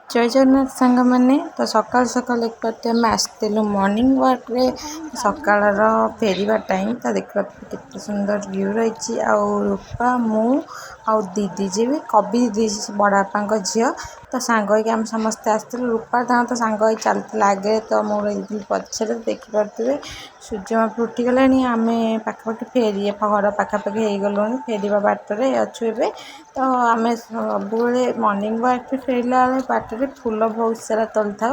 जय जगन्नाथ सांग मैंने तो सकाल सकाल एक पार्टी आम आसलु मॉर्निंग वॉक रे सकाळर फेरिया टाइम तो देखा केते सुंदर व्यू रही रूपा मु आउ दीदी जी भी कवि दीदी बड़ापा झील तो सांग आम समस्ते आसलु रूपा तो सांग चलती आगे तो मुझे पचर देखिपे सूर्य उठीगला आम पाखापाखि फेरी घर पाखापाखि हो गलु फेरवा बाटर अच्छु ए तो आम सब मॉर्निंग वॉक फेरला बाटर फूल बहुत सारा तोल था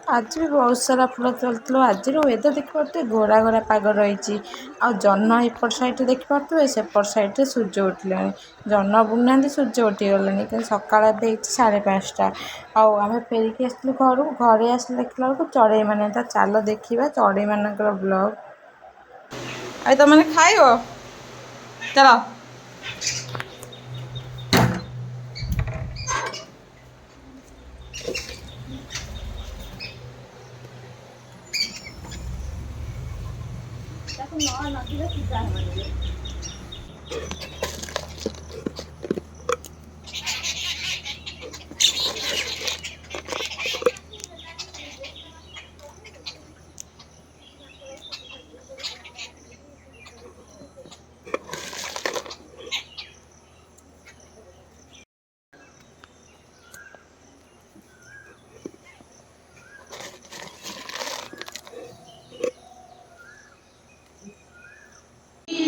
आज भी बहुत सारा फूल तोलु आज वेदर देखिए घोरा घोरा पाग रही जन्न एपट साइड देखिपे सेपट साइड सूर्य उठिले जन्न बुना सूर्य उठीगला कि सका 5:30 आम फेरिकी आसलु घर घरे आस देखला बेलू चढ़ई मैंने तो चल देखा चढ़ई मान ब्लॉग आई तो मैंने खाइब चलो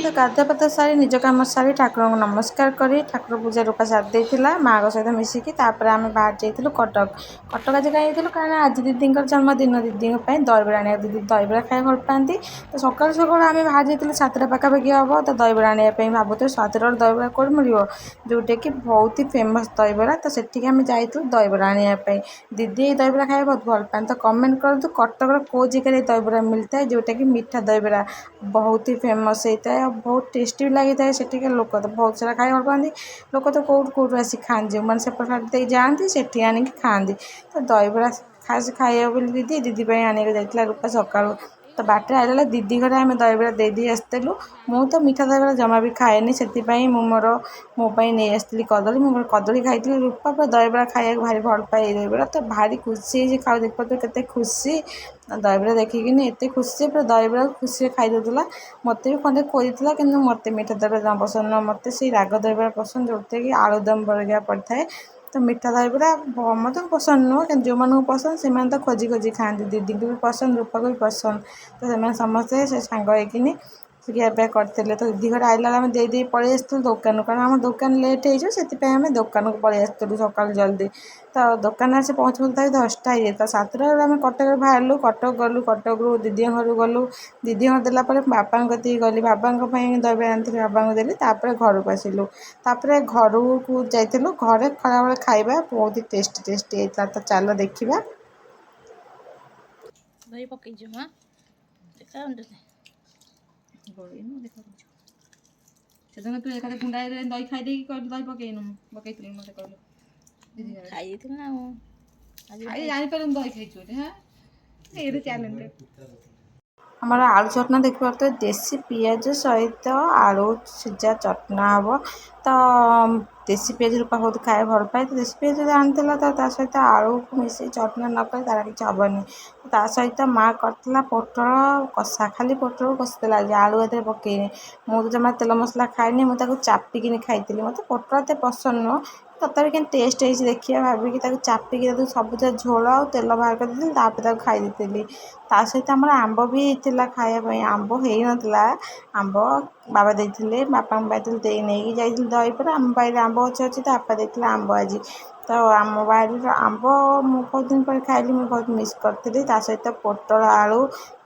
तो गाधा पाधा सारी निज कम सारी ठाकुर को नमस्कार करी ठाकुर पूजा रूपा सारी माँ सहित मिसिकी आम बाहर जाइलु कटक कटक आज कहीं कारण आज दीदी जन्मदिन दीदी दहीबड़ा आने दीदी दहीबड़ा खाई भल पाती तो सकाल सकाल आम बाहर जाइलु 7टा पाखापाखि हम तो दहीबड़ा आने भावुँ 7टा दहीबड़ा कौट मिल जोटा कि बहुत ही फेमस दहीबड़ा तो सेठिक आम जाइलु दहीबड़ा आने दीदी दहीबड़ा खाई बहुत भल पाते तो कमेंट करूँ कटक कौ जगह दहीबड़ा मिलता है जोटा कि मीठा दहीबड़ा बहुत ही फेमस होता है बहुत टेस्टी भी लगी था सेठिक लोक तो बहुत सारा खाई भल पाती लोक तो कौट कौट आसिक खाते जो मैंने सेपटे जाती से आनिक खाती तो दहीबड़ा खास खाइबा बोली दीदी दीदी आने जाइला रूपा सका तो बाटर आइला दीदी घर आम दहीबड़ा दे आसलु मु तो मीठा दहीबड़ा जमा भी खाएनी से मोर मोबाइल नहीं आसती कदली मुझे कदली खाई रूपा पर दहीबड़ा खाया भारी भल पाए दहीबड़ा तो भारी खुशी खाऊ देख पाते खुशी दहीबड़ा देखिकी एत खुशी पूरा दहीबड़ा खुशी खाई दूला मत भी खंडे खोई कि मत मीठा दहीबड़ा जमा पसंद न मत से राग दहीबड़ा पसंद जोटा कि आलुदम बरगिया पड़ता है तो मीठा दहीबड़ा मत पसंद नुह कि जो मन पसंद से तो खोजी खोजी खाती दीदी को भी पसंद रूपा को भी पसंद तो से समस्ते से सांग होकिनी ଖିଆପିଆ करते तो दीदी घर आइला आम दे पलि आसलु दुकान कारण आम दुकान लेट हो आम दुकान को पलि आसलु सका जल्दी तो दुकान आसी पहुँचू तक 10टा हो 7टा आम कटक बाहर कटक गलु कटक रू दीदी घर गलु दीदी घर देलापर बापा कती गली बाबा दहीबड़ा आनी बाबा को देली घर को आसलु घर को जाइलु घरे खरा बेले खाइबा बहुत ही टेस्टी होता तो चलो देखा दही पकईचु हाँ देखा ସେଦିନ ତୁ ଏକାଥରେ ଗୁଣ୍ଡାଏ ଦହି ଖାଇ ଦେଇକି କହିଲୁ ଦହି ପକେଇନୁ ପକେଇଥିଲି ମତେ କହିଲୁ ଦିଦି ଖାଇ ଦେଇଥିଲି ନା ଆଉ ଆଜି ଜାଣିପାରିଲୁନି ଦହି ଖାଇଛୁ ବୋଲି ହଁ ଏଇରେ ଚ୍ୟାଲେଞ୍ଜ ଆମର ଆଳୁ ଚଟନା ଦେଖିପାରୁଥିବେ ଦେଶୀ ପିଆଜ ସହିତ ଆଳୁ ସିଝା ଚଟନା ହେବ ତ ଦେଶୀ ପିଆଜ ରୂପା ବହୁତ ଖାଇବା ଭଲ ପାଏ ତ ଦେଶୀ ପିଆଜ ଯଦି ଆଣିଥିଲା ତ ତା ସହିତ ଆଳୁକୁ ମିଶେଇ ଚଟନା ନ କଲେ ତାର କିଛି ହେବନି ତା ସହିତ ମାଆ କରିଥିଲା ପୋଟଳ କଷା ଖାଲି ପୋଟଳ କଷିଥିଲା ଆଜି ଆଳୁ ଏଥିରେ ପକେଇନି ମୁଁ ତ ଜମା ତେଲ ମସଲା ଖାଇନି ମୁଁ ତାକୁ ଚାପିକିନି ଖାଇଥିଲି ମୋତେ ପୋଟଳ ଏତେ ପସନ୍ଦ ନୁହଁ ତଥାପି କେମିତି ଟେଷ୍ଟ ହେଇଛି ଦେଖିବା ଭାବିକି ତାକୁ ଚାପିକି ତାକୁ ସବୁଥିରେ ଝୋଳ ଆଉ ତେଲ ବାହାର କରିଦେଇଥିଲି ତାପରେ ତାକୁ ଖାଇ ଦେଇଥିଲି ତା ସହିତ ଆମର ଆମ୍ବ ବି ହେଇଥିଲା ଖାଇବା ପାଇଁ ଆମ୍ବ ହେଇନଥିଲା ଆମ୍ବ ବାବା ଦେଇଥିଲେ ବାପାଙ୍କ ପାଇଁ ଦେଇ ନେଇକି ଯାଇଥିଲି ଦହିପରେ ଆମ ବାଡ଼ିରେ ଆମ୍ବ ଗଛ ଅଛି ତା ବାପା ଦେଇଥିଲେ ଆମ୍ବ ଆଜି ତ ଆମ ବାଡ଼ିର ଆମ୍ବ ମୁଁ ବହୁତ ଦିନ ପରେ ଖାଇଲି ମୁଁ ବହୁତ ମିସ୍ କରିଥିଲି ତା ସହିତ ପୋଟଳ ଆଳୁ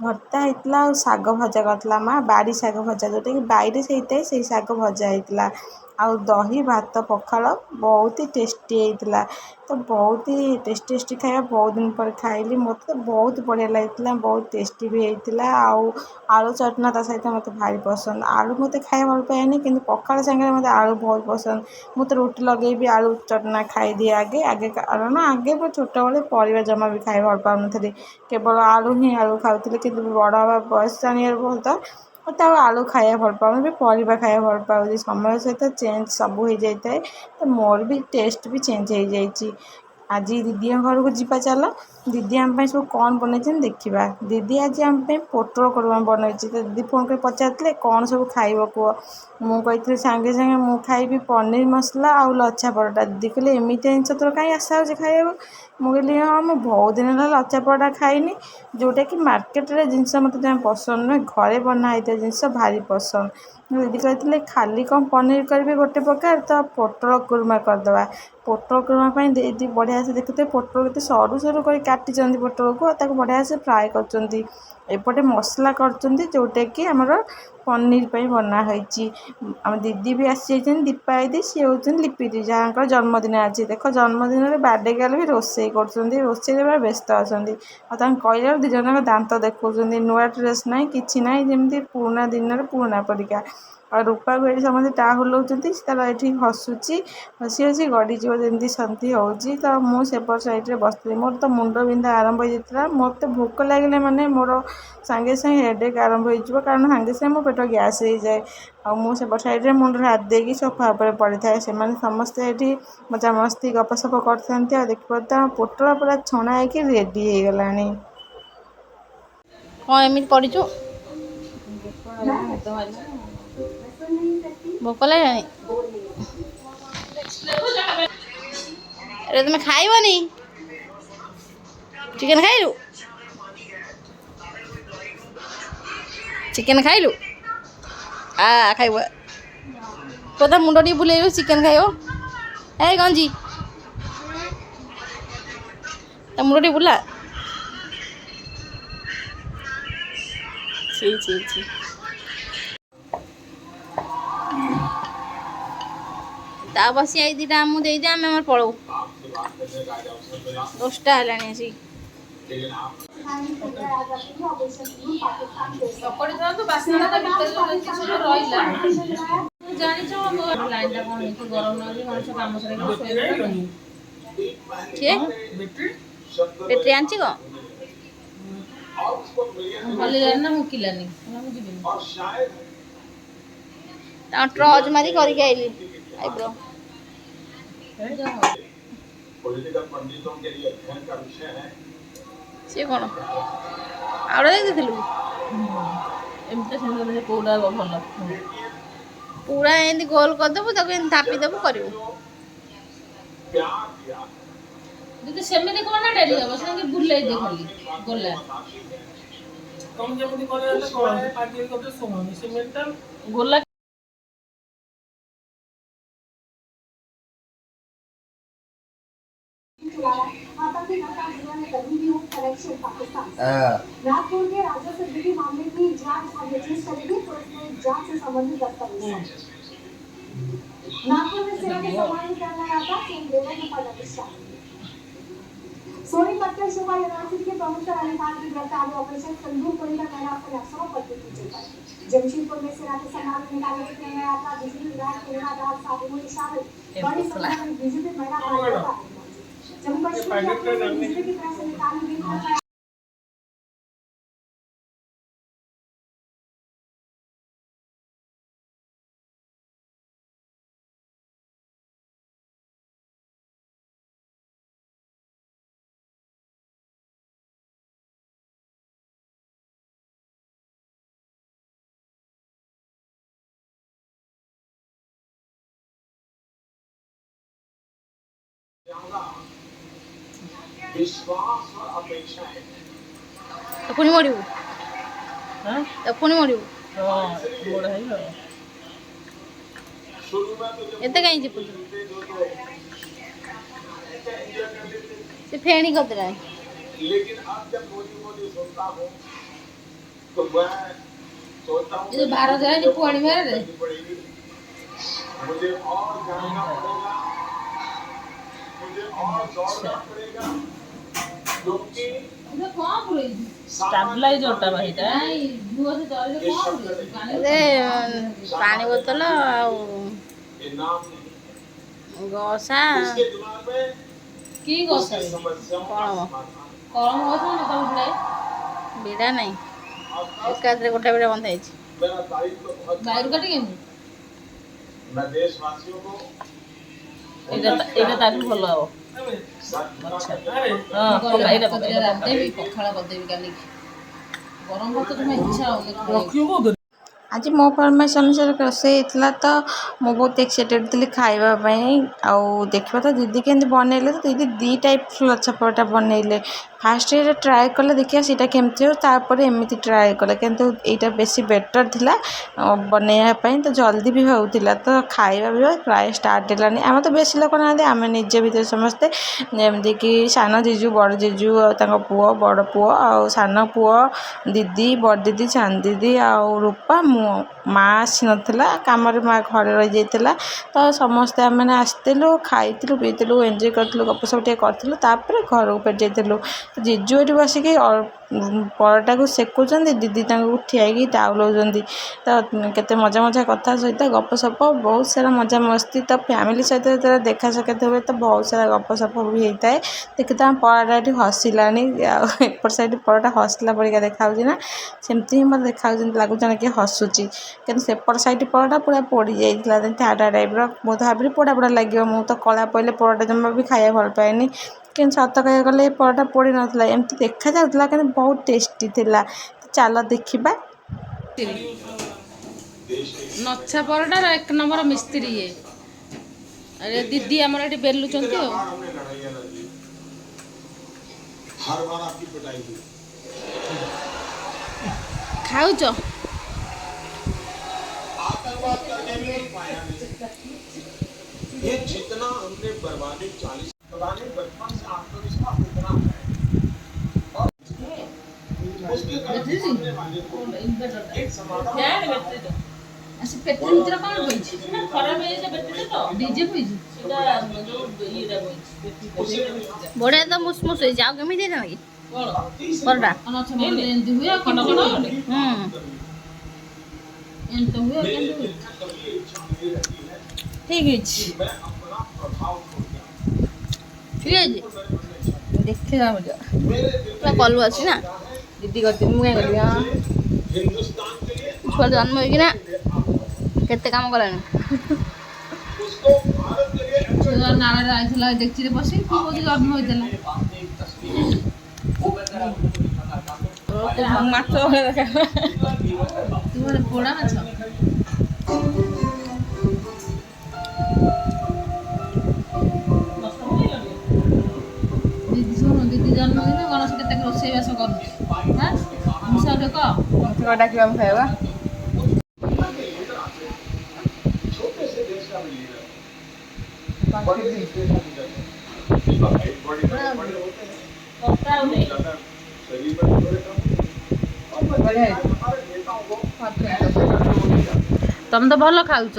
ଭର୍ତ୍ତା ହେଇଥିଲା ଆଉ ଶାଗ ଭଜା କରିଥିଲା ମାଆ ବାଡ଼ି ଶାଗ ଭଜା ଯେଉଁଟାକି ବାଡ଼ିରେ ହେଇଥାଏ ସେଇ ଶାଗ ଭଜା ହେଇଥିଲା ଆଉ ଦହି ଭାତ ପଖାଳ ବହୁତ ହି ଟେଷ୍ଟି ହେଇଥିଲା ତ ବହୁତ ହି ଟେଷ୍ଟି ଖାଇବା ବହୁତ ଦିନ ପରେ ଖାଇଲି ମୋତେ ତ ବହୁତ ବଢ଼ିଆ ଲାଗିଥିଲା ବହୁତ ଟେଷ୍ଟି ବି ହେଇଥିଲା ଆଉ ଆଳୁ ଚଟନା ତା ସହିତ ମୋତେ ଭାରି ପସନ୍ଦ ଆଳୁ ମୋତେ ଖାଇବା ଭଲ ପାଏନି କିନ୍ତୁ ପଖାଳ ସାଙ୍ଗରେ ମୋତେ ଆଳୁ ବହୁତ ପସନ୍ଦ ମୁଁ ତ ରୁଟି ଲଗେଇବି ଆଳୁ ଚଟନା ଖାଇଦିଏ ଆଗେ କାରଣ ଆଗେ ମୁଁ ଛୋଟବେଳେ ପରିବା ଜମା ବି ଖାଇବା ଭଲ ପାଉନଥିଲି କେବଳ ଆଳୁ ହିଁ ଆଳୁ ଖାଉଥିଲି କିନ୍ତୁ ବଡ଼ ହେବା ବୟସ ଜାଣିବାର ବହୁତ ମୋତେ ଆଉ ଆଳୁ ଖାଇବା ଭଲ ପାଉନି ବି ପରିବା ଖାଇବା ଭଲ ପାଉଛି ସମୟ ସହିତ ଚେଞ୍ଜ ସବୁ ହେଇଯାଇଥାଏ ତ ମୋର ବି ଟେଷ୍ଟ ବି ଚେଞ୍ଜ ହେଇଯାଇଛି आज दीदी घर को जीवा चल दीदी आम सब कौन बनई देखा दीदी आज आम पोटल कोरमा बनई तो दीदी फोन कर पचारे कौन सब खाइब कह मुझे सांगे सांगे मुझे खाइबी पनीर मसला आउ लच्छा परोटा दीदी कहले एमती जिन तोर कहीं आशा हो खाइबा मुझे कहली हाँ मुझे बहुत दिन है लच्छा परोटा खाइनी जोटा कि मार्केट रे जिनस मत जमा पसंद नुहे घरे बनाई जिनस भारी पसंद दीदी कहते खाली कौन पनीर करी गोटे प्रकार तो पोटल कुरमा करदे पोटल कुरमा दीदी बढ़िया से देखते पोटल के सरू सरू कर काटी पोटल को बढ़िया से फ्राए कर एपटे मसला कर जोटा कि आमर पनीर बनाई आम दीदी भी आसी दीपा दीदी सी हूँ लिपि दी जहाँ जन्मदिन आज देख जन्मदिन में बार्डे गले भी रोसे कर व्यस्त अच्छा कहला दी जन दांत देखा नुआ ड्रेस ना कि ना जमी पुराना दिन में पुराना परिका और रूपा भी ये समझे टा हुलाउंट तार ये हसुची हसी हसी गड़ीज जमी सन्धि हो तो मुझे सैड्रे बस मोर तो मुंड बिंधा आरंभ हो जाता मत भोक लगे माने मोर सांगे सांगे हेडेक आरंभ हो कारण सांगे सांगे मो पेट गैस हो जाए और सैड्रे मुंड हाथ देकी सोफा पर पड़ी थाए से समस्ते ये मजामस्ती गपसप करते देखिए पोटल पूरा छणा होगी रेडी हो गला कौन एमती पड़ीचु भोक लगे अरे तुम्हें खाइबनी चिकेन खाइलु चिकेन खाइलु खाइब कदा मुंड टी बुले चिकेन खाइब ए गंजी ता मुंड टी बुला छी छी छी ता बसी आई दीटा आमू दे दे आम पलू 10टा है आसी बैटरी आनी कौन ट्रच मारी करके आइली आईब्रो सी कौन आउटा देखिलु पूरा एमती गोल करदेबू थापीदेबू कर सेମିତି କଣ ନା ଡେଲି ହବ ସେମିତି ବୁଲେଇ ଦେ ଖାଲି ଗଲା କମ ଯେମିତି କଲେ କଣ ପାଟି କରିତେ ଶୁଣନି ସେମିତି ଗୋଲା नागपुर के राजस्व बिक्री मामले की जांच आईएचएस करेगी पुलिस ने जांच से संबंधित दस्तावेज नागपुर में सेना के सम्मानित करना आता देने की पदाधिकारी सोनीपत शोभा यूनिवर्सिटी के प्रोफेसर अनितान की गिरफ्तारी ऑपरेशन संदूक गोली का कहना प्रयासों पर की गई जमशेदपुर में सेना के सम्मान में निकाले गए यात्रा बिजली विधायक प्रेरणा दास साहू में शामिल बड़ी संख्या में बीजेपी महिला कार्यकर्ता जम्मू कश्मीर के बिजली की तरफ से निकाली गई विश्वास और अपेक्षाएं तो पुणी मरू तो पुणी मरू एते कहीं जी पुणी से फेणी कर दे लेकिन अब जब मोदी मोदी सुनता हूँ तो मैं सोचता हूँ ये भारत है जो पुणी मेरे मुझे और जानना पड़ेगा मुझे और दौड़ना पड़ेगा क्योंकि इधर कौन बोले स्टेबलाइजरटा भाईटा नहीं दुआ से चले तो कौन बोले अरे पानी बोतल ये नाम नहीं गसा इसके दिमाग में की गोसा समस्याओं कौन कौन गोसा में तो बोले बिड़ा नहीं एकाद्रे गोटा बिड़ा बंधा है मेरा दायित्व बहुत बाहर कटेंगे मैं देशवासियों को एटा ताकि भलो हो ହଁ ଏଇଟା ରାନ୍ଧିଦେବି ପଖାଳ କରିଦେବି କାଲି ଗରମ ଭାତ ଜମା ଇଚ୍ଛା ହଉନି। ଆଜି ମୋ ଫରମାଇଶ ଅନୁସାରେ ରୋଷେଇ ହେଇଥିଲା ତ ମୁଁ ବହୁତ ଏକ୍ସାଇଟେଡ଼ ଥିଲି ଖାଇବା ପାଇଁ। ଆଉ ଦେଖିବା ତ ଦିଦି କେମିତି ବନେଇଲେ, ତ ଦିଦି ଦୁଇ ଟାଇପ୍ ଲଛା ପରଟା ବନେଇଲେ। ଫାଷ୍ଟ ଏଇଟା ଟ୍ରାଏ କଲେ ଦେଖିବା ସେଇଟା କେମିତି ହେବ, ତାପରେ ଏମିତି ଟ୍ରାଏ କଲେ, କିନ୍ତୁ ଏଇଟା ବେଶୀ ବେଟର୍ ଥିଲା ବନେଇବା ପାଇଁ। ତ ଜଲ୍ଦି ବି ହେଉଥିଲା, ତ ଖାଇବା ବି ପ୍ରାୟ ଷ୍ଟାର୍ଟ ହେଲାନି। ଆମେ ତ ବେଶୀ ଲୋକ ନାହାନ୍ତି, ଆମେ ନିଜ ଭିତରେ ସମସ୍ତେ, ଯେମିତିକି ସାନ ଜିଜୁ, ବଡ଼ ଜିଜୁ ଆଉ ତାଙ୍କ ପୁଅ, ବଡ଼ ପୁଅ ଆଉ ସାନ ପୁଅ, ଦିଦି, ବଡ଼ ଦିଦି, ସାନ ଦିଦି ଆଉ ରୂପା, ମୁଁ। ମାଆ ଆସିନଥିଲା, କାମରେ ମାଆ ଘରେ ରହିଯାଇଥିଲା। ତ ସମସ୍ତେ ଆମେ ଆସିଥିଲୁ, ଖାଇଥିଲୁ, ପିଇଥିଲୁ, ଏନ୍ଜୟ କରିଥିଲୁ, ଗପସପ ଟିକେ କରିଥିଲୁ, ତାପରେ ଘରକୁ ଫେରି ଯାଇଥିଲୁ। ଜିଜୁ ଏଠି ବସିକି ପରଟାକୁ ସେକୁଛନ୍ତି, ଦିଦି ତାଙ୍କୁ ଠିଆଇକି ଡାଉଲଉଛନ୍ତି। ତ କେତେ ମଜା ମଜା କଥା ସହିତ ଗପସପ ବହୁତ ସାରା ମଜାମସ୍ତି। ତ ଫ୍ୟାମିଲି ସହିତ ଯେତେବେଳେ ଦେଖା ସାକ୍ଷାତ ହୁଏ ତ ବହୁତ ସାରା ଗପସପ ବି ହେଇଥାଏ। ଦେଖିତ ଆମ ପରଟା ଏଠି ହସିଲାଣି, ଆଉ ଏପଟ ସାଇଡ଼ ପରଟା ହସିଲା ପରିକା ଦେଖାହେଉଛି ନା, ସେମିତି ହିଁ ମୋତେ ଦେଖାହେଉଛି, ଲାଗୁଛି କିଏ ହସୁଛି। କିନ୍ତୁ ସେପଟ ସାଇଡ଼ ପରଟା ପୁରା ପୋଡ଼ି ଯାଇଥିଲା, ଠାଟା ଟାଇପ୍ର। ମୁଁ ତ ଭାବିଲି ପୋଡ଼ା ପୋଡ଼ା ଲାଗିବ, ମୁଁ ତ କଳା ପଇଲେ ପରଟା ଜମା ବି ଖାଇବା ଭଲ ପାଏନି। କିନ୍ତୁ ସତ କହିବାକୁ ଗଲେ ଏ ପରଟା ପୋଡ଼ି ନଥିଲା, ଏମିତି ଦେଖାଯାଉଥିଲା କିନ୍ତୁ ବହୁତ ଟେଷ୍ଟି ଥିଲା। ଚାଲ ଦେଖିବା। ନଛା ପରଟାର 1 ନମ୍ବର ମିସ୍ତ୍ରୀ ଇଏ। ଆରେ ଦିଦି ଆମର ଏଠି ବେଲୁଛନ୍ତି ଆଉ। हर बार आपकी पिटाई हुई। ଖାଉଛ? आतंकवाद करने में कुछ पाया नहीं। ये जितना हमने बर्बादी 40 पता नहीं बचपन से आत्मविश्वास इतना है और उसके कारण सामने वाले को एक समाधान ଆସି ପେଟ୍ରୋଲ ଭିତରେ କ'ଣ କହିଛି? ଖରାପ ହେଇଯାଇଛି ବେଟିଟା ତ ଡିଜେ କହିଛି ସେଟା ଯୋଉ ଇଏଟା କହିଛି ବଢ଼ିଆ ତ ମୁସମୁସ ହେଇଛି। ଆଉ କେମିତି ହେଇଥାନ୍ତା କି କଣ ପରଟା? ଏମିତି ହୁଏ ଖଣ୍ଡ ଖଣ୍ଡ ହବନି ଏମିତି ତ ହୁଏ, କେମିତି ହୁଏ? ଠିକ୍ ହେଇଛି, ଠିକ୍ ହେଇଛି। ଦେଖିବା ପୁରା କଲୁ ଅଛି ନା, ଦିଦି କରିଛି, ମୁଁ କାଇଁ କରିବି? ହଁ, ଛୁଆ ଜନ୍ମ ହେଇକିନା କେତେ କାମ କଲାଣି। ଛୁଆ ନାଳରେ ଆଇଥିଲା ଡେକ୍ଚିରେ ବସିକି, ତୁ କହୁଛୁ ଜନ୍ମ ହେଇଥିଲା। ମାଛ ତୁ ଗୋଟେ ପୋଡ଼ା ମାଛ। ଦିଦି ଶୁଣୁ, ଦିଦି ଜନ୍ମଦିନ ଗଣେଶ କେତେ ରୋଷେଇବାସ କରୁଛି। ହାଁ ମିଶା ଗୋଟେ କହ, ମୋତେ ଡାକିବା ଆମେ ଖାଇବା। छोटे से देश का भी लीडर बड़े से देश का लीडर बड़े होते हैं ज्यादा शरीर में थोड़े कम और हमारे नेताओं को ତମେ ତ ଭଲ ଖାଉଛ।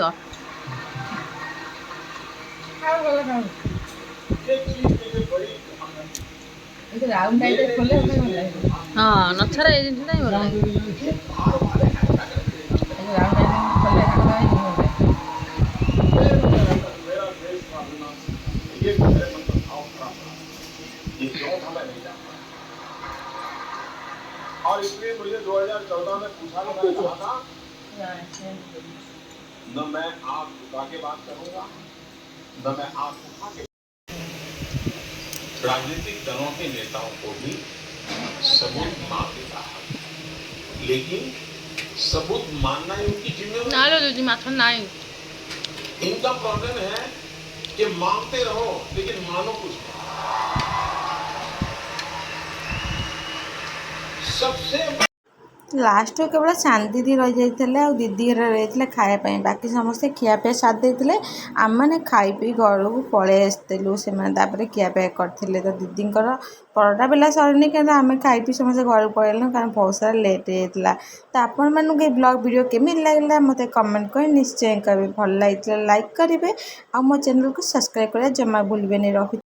एक चीज के लिए बड़ी ହଁ ନଛାରେ ଏଇ ଜିନିଷଟା ହିଁ ଭଲ ଲାଗେ। मेरा देश का अभिमान ये मेरे मन का भाव खड़ा पड़ा ये क्यों था मैं नहीं जानता और इसलिए मुझे 2014 में पूछा गया था न मैं आँख झुका के बात करूंगा न मैं आँख उठा के। राजनीतिक दलों के नेताओं को भी सबूत मांगने का हक, लेकिन सबूत मानना ही उनकी जिम्मेवारी। ନାଲୋ ଦିଦି ମାଛ ନାହିଁ। इनका प्रॉब्लम है कि मांगते रहो लेकिन मानो कुछ नहीं। सबसे ଲାଷ୍ଟକୁ କେବଳ ସାନ ଦିଦି ରହିଯାଇଥିଲେ ଆଉ ଦିଦି ଘରେ ରହିଥିଲେ ଖାଇବା ପାଇଁ। ବାକି ସମସ୍ତେ ଖିଆପିଆ ସାରି ଦେଇଥିଲେ, ଆମେମାନେ ଖାଇ ପିଇ ଘରକୁ ପଳେଇ ଆସିଥିଲୁ। ସେମାନେ ତାପରେ ଖିଆପିଆ କରିଥିଲେ। ତ ଦିଦିଙ୍କର ପରଟା ବେଲା ସରିନି, କିନ୍ତୁ ଆମେ ଖାଇ ପିଇ ସମସ୍ତେ ଘରକୁ ପଳେଇଲୁ, କାରଣ ବହୁତ ସାରା ଲେଟ୍ ହେଇଯାଇଥିଲା। ତ ଆପଣମାନଙ୍କୁ ଏଇ ବ୍ଲଗ୍ ଭିଡ଼ିଓ କେମିତି ଲାଗିଲା ମୋତେ କମେଣ୍ଟ କରି ନିଶ୍ଚୟ କରିବେ। ଭଲ ଲାଗିଥିଲା ଲାଇକ୍ କରିବେ, ଆଉ ମୋ ଚ୍ୟାନେଲକୁ ସବସ୍କ୍ରାଇବ୍ କରିବା ଜମା ଭୁଲିବେନି। ରହୁଛି।